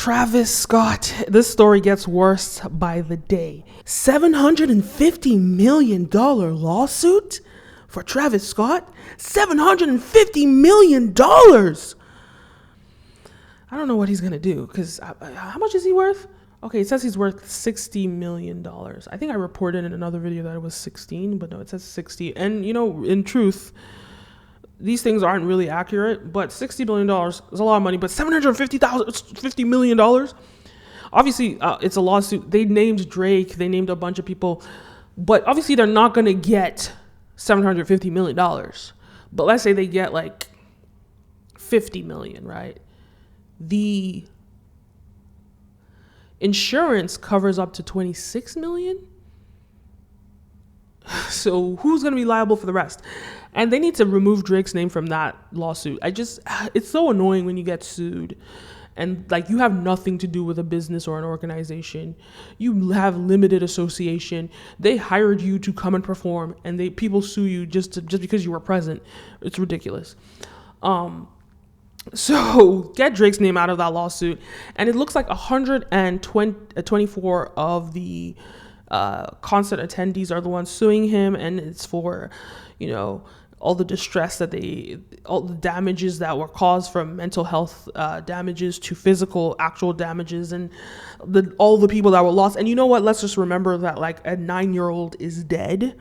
Travis Scott. This story gets worse by the day. $750 million lawsuit for Travis Scott? $750 million! I don't know what he's going to do, because how much is he worth? Okay, it says he's worth $60 million. I think I reported in another video that it was 16, but no, it says 60. And, you know, in truth, these things aren't really accurate, but $60 million is a lot of money, but $50 million? Obviously, it's a lawsuit. They named Drake, they named a bunch of people, but obviously they're not going to get $750 million. But let's say they get like 50 million, right? The insurance covers up to 26 million. So who's going to be liable for the rest? And they need to remove Drake's name from that lawsuit. It's so annoying when you get sued and like you have nothing to do with a business or an organization. You have limited association. They hired you to come and perform, and people sue you just because you were present. It's ridiculous. So get Drake's name out of that lawsuit. And it looks like 124 of the concert attendees are the ones suing him. And it's for, you know, all the distress all the damages that were caused from mental health damages to physical, actual damages, and all the people that were lost. And you know what? Let's just remember that like a 9-year-old is dead,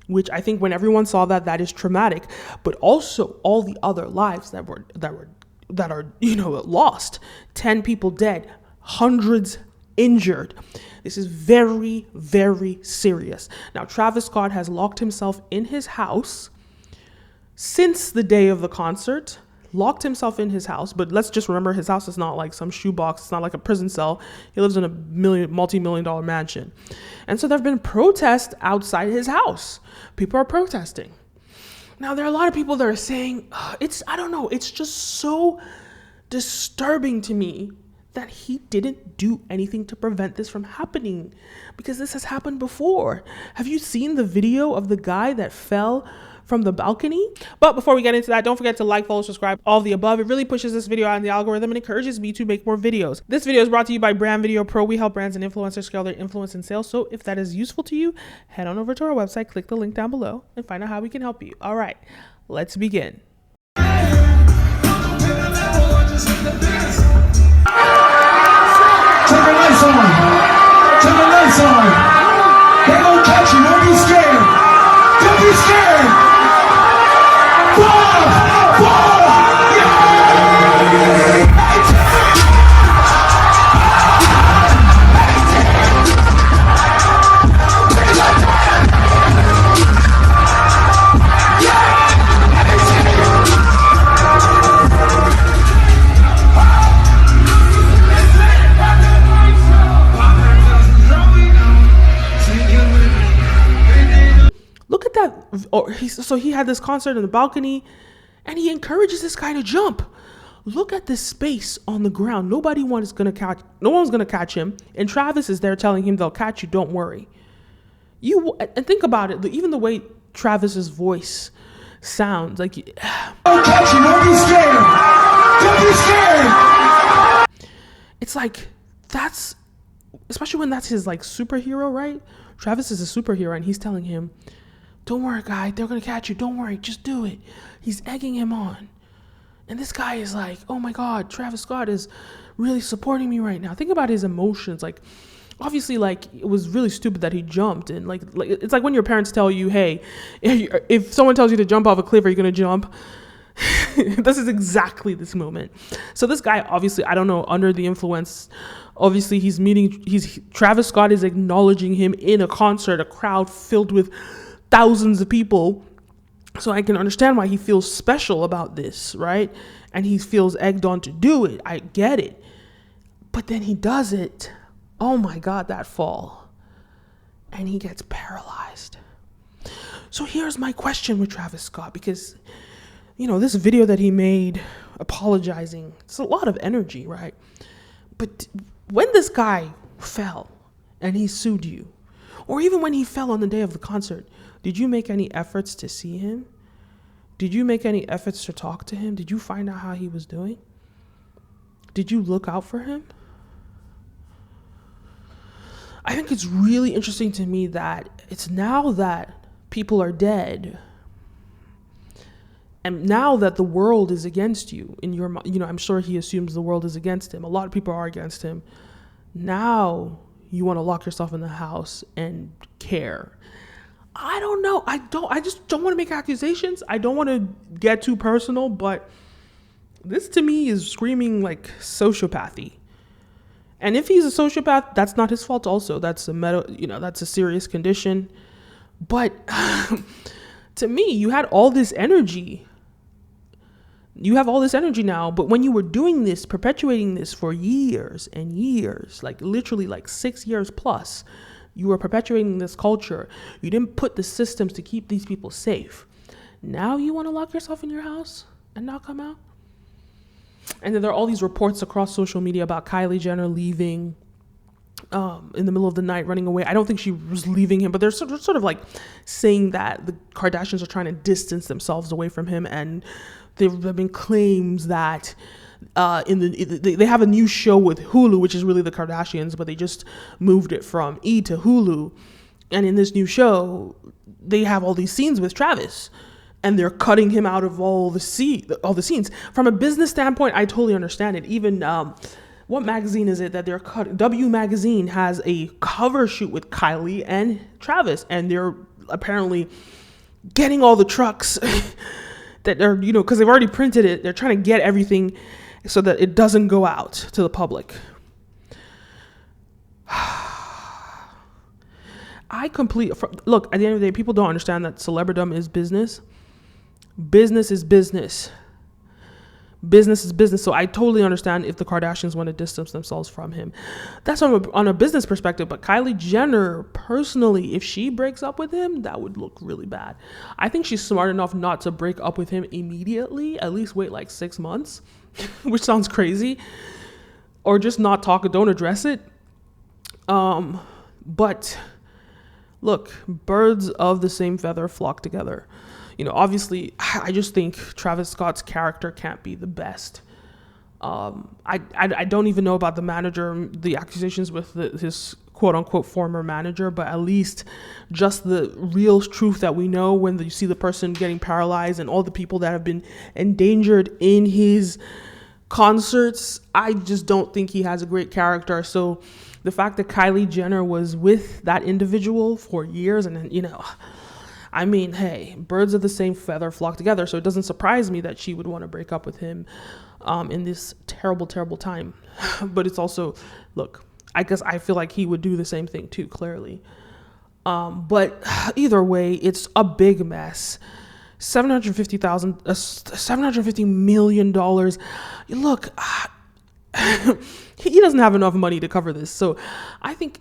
which I think when everyone saw that is traumatic, but also all the other lives that are, you know, lost. 10 people dead, hundreds injured. This is very, very serious. Now, Travis Scott has locked himself in his house since the day of the concert, locked himself in his house. But let's just remember, his house is not like some shoebox. It's not like a prison cell. He lives in a multi-million-dollar mansion. And so there have been protests outside his house. People are protesting. Now, there are a lot of people that are saying, I don't know, it's just so disturbing to me that he didn't do anything to prevent this from happening, because this has happened before. Have you seen the video of the guy that fell from the balcony? But before we get into that, don't forget to like, follow, subscribe, all of the above. It really pushes this video out in the algorithm and encourages me to make more videos. This video is brought to you by Brand Video Pro. We help brands and influencers scale their influence and sales. So if that is useful to you, head on over to our website, click the link down below, and find out how we can help you. All right, let's begin. Take a lights on. Take the lights on. They're gonna catch you. Don't be scared. Don't be scared. Ball! So he had this concert in the balcony, and he encourages this guy to jump. Look at this space on the ground. No one's gonna catch him. And Travis is there telling him, they'll catch you, don't worry. And think about it, even the way Travis's voice sounds like, Don't catch you, don't be scared. Don't be scared. It's like, that's, especially when that's his like superhero, right? Travis is a superhero, and he's telling him, don't worry, guy, they're gonna catch you. Don't worry, just do it. He's egging him on. And this guy is like, oh my God, Travis Scott is really supporting me right now. Think about his emotions. Like, obviously, like, it was really stupid that he jumped. And like it's like when your parents tell you, hey, if someone tells you to jump off a cliff, are you gonna jump? This is exactly this moment. So this guy, obviously, I don't know, under the influence, obviously Travis Scott is acknowledging him in a concert, a crowd filled with thousands of people. So I can understand why he feels special about this, right? And he feels egged on to do it. I get it. But then he does it. Oh my God, that fall. And he gets paralyzed. So here's my question with Travis Scott, because, you know, this video that he made apologizing, it's a lot of energy, right? But when this guy fell and he sued you, or even when he fell on the day of the concert, did you make any efforts to see him? Did you make any efforts to talk to him? Did you find out how he was doing? Did you look out for him? I think it's really interesting to me that it's now that people are dead, and now that the world is against you in your, I'm sure he assumes the world is against him. A lot of people are against him. Now you want to lock yourself in the house and care. I don't know. I just don't want to make accusations. I don't want to get too personal, but this to me is screaming like sociopathy. And if he's a sociopath, that's not his fault also. That's that's a serious condition. But to me, you had all this energy. You have all this energy now, but when you were doing this, perpetuating this for years and years, like literally like 6 years plus, you were perpetuating this culture. You didn't put the systems to keep these people safe. Now you want to lock yourself in your house and not come out? And then there are all these reports across social media about Kylie Jenner leaving in the middle of the night, running away. I don't think she was leaving him, but they're sort of like saying that the Kardashians are trying to distance themselves away from him. And there have been claims that they have a new show with Hulu, which is really the Kardashians, but they just moved it from E to Hulu. And in this new show, they have all these scenes with Travis, and they're cutting him out of all the scenes. From a business standpoint, I totally understand it. Even what magazine is it that they're cutting? W Magazine has a cover shoot with Kylie and Travis, and they're apparently getting all the trucks that they're, because they've already printed it. They're trying to get everything so that it doesn't go out to the public. Look, at the end of the day, people don't understand that celebridom is business. Business is business. Business is business. So I totally understand if the Kardashians want to distance themselves from him. That's on a business perspective. But Kylie Jenner, personally, if she breaks up with him, that would look really bad. I think she's smart enough not to break up with him immediately. At least wait like 6 months, which sounds crazy. Or just not talk, don't address it. But look, birds of the same feather flock together. Obviously, I just think Travis Scott's character can't be the best. I don't even know about the manager, the accusations with his quote unquote former manager, but at least just the real truth that we know when you see the person getting paralyzed and all the people that have been endangered in his concerts. I just don't think he has a great character. So the fact that Kylie Jenner was with that individual for years and hey, birds of the same feather flock together. So it doesn't surprise me that she would want to break up with him in this terrible, terrible time. But it's also, look, I guess I feel like he would do the same thing too, clearly. But either way, it's a big mess. $750 million. Look, he doesn't have enough money to cover this. So I think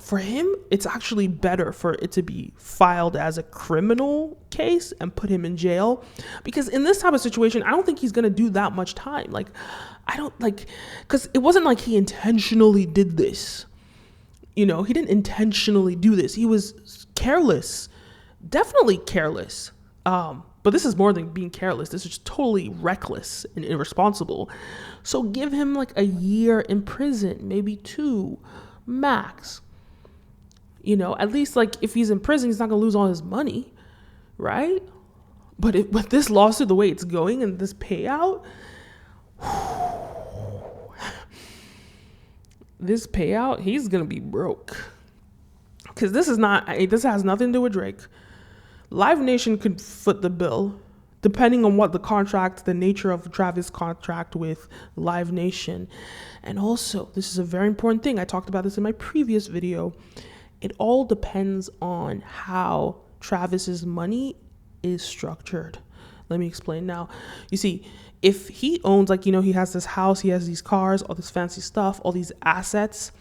for him, it's actually better for it to be filed as a criminal case and put him in jail, because in this type of situation, I don't think he's going to do that much time. Because it wasn't like he intentionally did this. He didn't intentionally do this. He was careless, definitely careless. But this is more than being careless. This is totally reckless and irresponsible. So give him like a year in prison, maybe 2 max. At least like if he's in prison, he's not gonna lose all his money, right? But with this lawsuit, the way it's going and this payout, he's gonna be broke. Because this has nothing to do with Drake. Live Nation could foot the bill, depending on what the nature of Travis' contract with Live Nation. And also, this is a very important thing. I talked about this in my previous video. It all depends on how Travis's money is structured. Let me explain now. You see, if he owns, he has this house, he has these cars, all this fancy stuff, all these assets.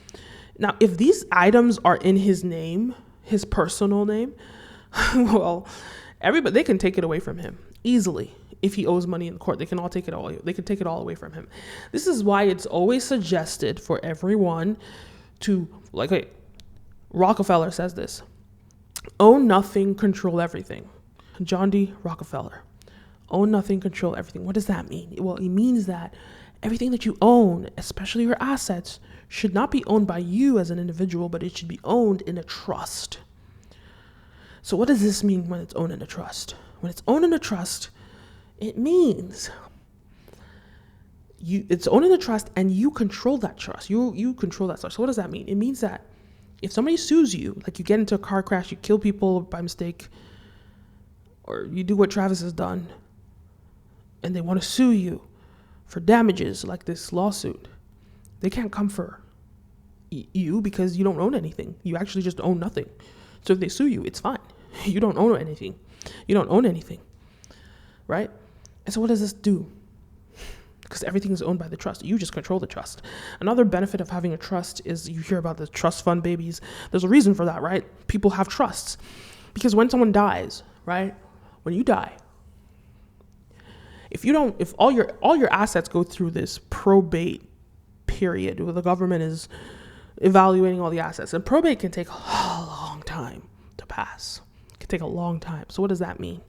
Now, if these items are in his name, his personal name, well, they can take it away from him easily. If he owes money in court, they can take it all away from him. This is why it's always suggested for everyone to, Rockefeller says this: own nothing, control everything. John D. Rockefeller. Own nothing, control everything. What does that mean? Well, it means that everything that you own, especially your assets, should not be owned by you as an individual, but it should be owned in a trust. So what does this mean when it's owned in a trust? When it's owned in a trust, it means it's owned in a trust and you control that trust. You control that trust. So what does that mean? It means that if somebody sues you, like you get into a car crash, you kill people by mistake, or you do what Travis has done, and they want to sue you for damages like this lawsuit, they can't come for you because you don't own anything. You actually just own nothing. So if they sue you, it's fine. You don't own anything. You don't own anything, right? And so what does this do? Because everything is owned by the trust. You just control the trust. Another benefit of having a trust is you hear about the trust fund babies. There's a reason for that, right? People have trusts. Because when someone dies, right? When you die, if all your assets go through this probate period where the government is evaluating all the assets, and probate can take a long time to pass. It can take a long time. So what does that mean?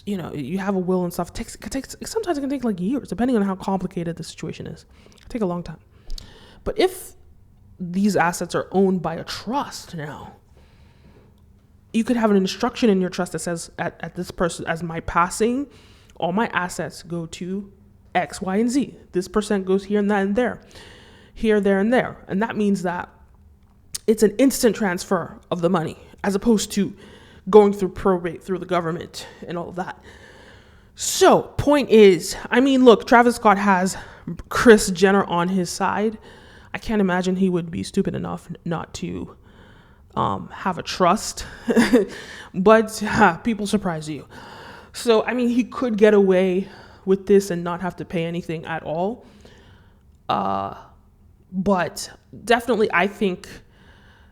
You know, you have a will and stuff. Sometimes it can take like years, depending on how complicated the situation is. It can take a long time. But if these assets are owned by a trust now, you could have an instruction in your trust that says at this person, as my passing, all my assets go to X, Y, and Z. This percent goes here and that and there, here, there, and there. And that means that it's an instant transfer of the money as opposed to going through probate through the government and all of that. So point is, I mean, look, Travis Scott has Kris Jenner on his side. I can't imagine he would be stupid enough not to have a trust, but people surprise you. So, I mean, he could get away with this and not have to pay anything at all. But definitely, I think,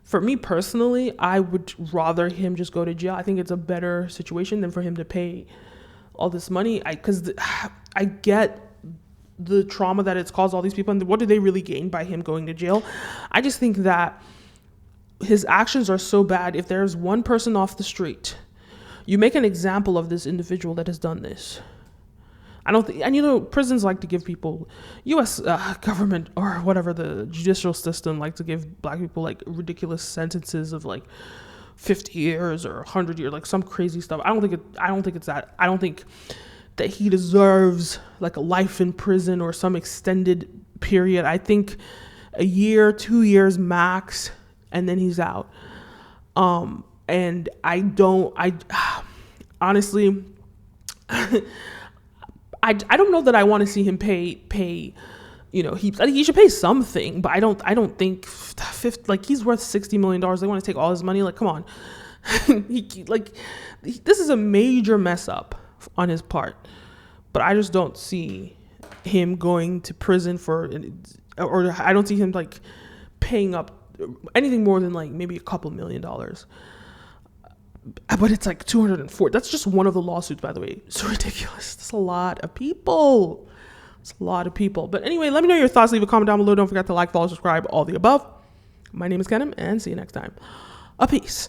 for me personally, I would rather him just go to jail. I think it's a better situation than for him to pay all this money. Because I get the trauma that it's caused all these people, and what do they really gain by him going to jail? I just think that his actions are so bad. If there's one person off the street, you make an example of this individual that has done this. I don't think, and you know, prisons like to give people, U.S. Government or whatever, the judicial system like to give black people like ridiculous sentences of like 50 years or 100 years, like some crazy stuff. I don't think it's that. I don't think that he deserves like a life in prison or some extended period. I think a year, 2 years max, and then he's out. And I honestly, I don't know that I want to see him pay, you know, he should pay something, but I don't think he's worth $60 million. They want to take all his money. Like, come on. This is a major mess up on his part, but I just don't see him going to prison or I don't see him like paying up anything more than like maybe a couple $1 million. But it's like 204. That's just one of the lawsuits, by the way. It's ridiculous. That's a lot of people. It's a lot of people. But anyway, let me know your thoughts. Leave a comment down below. Don't forget to like, follow, subscribe, all the above. My name is Kenim, and see you next time. A peace.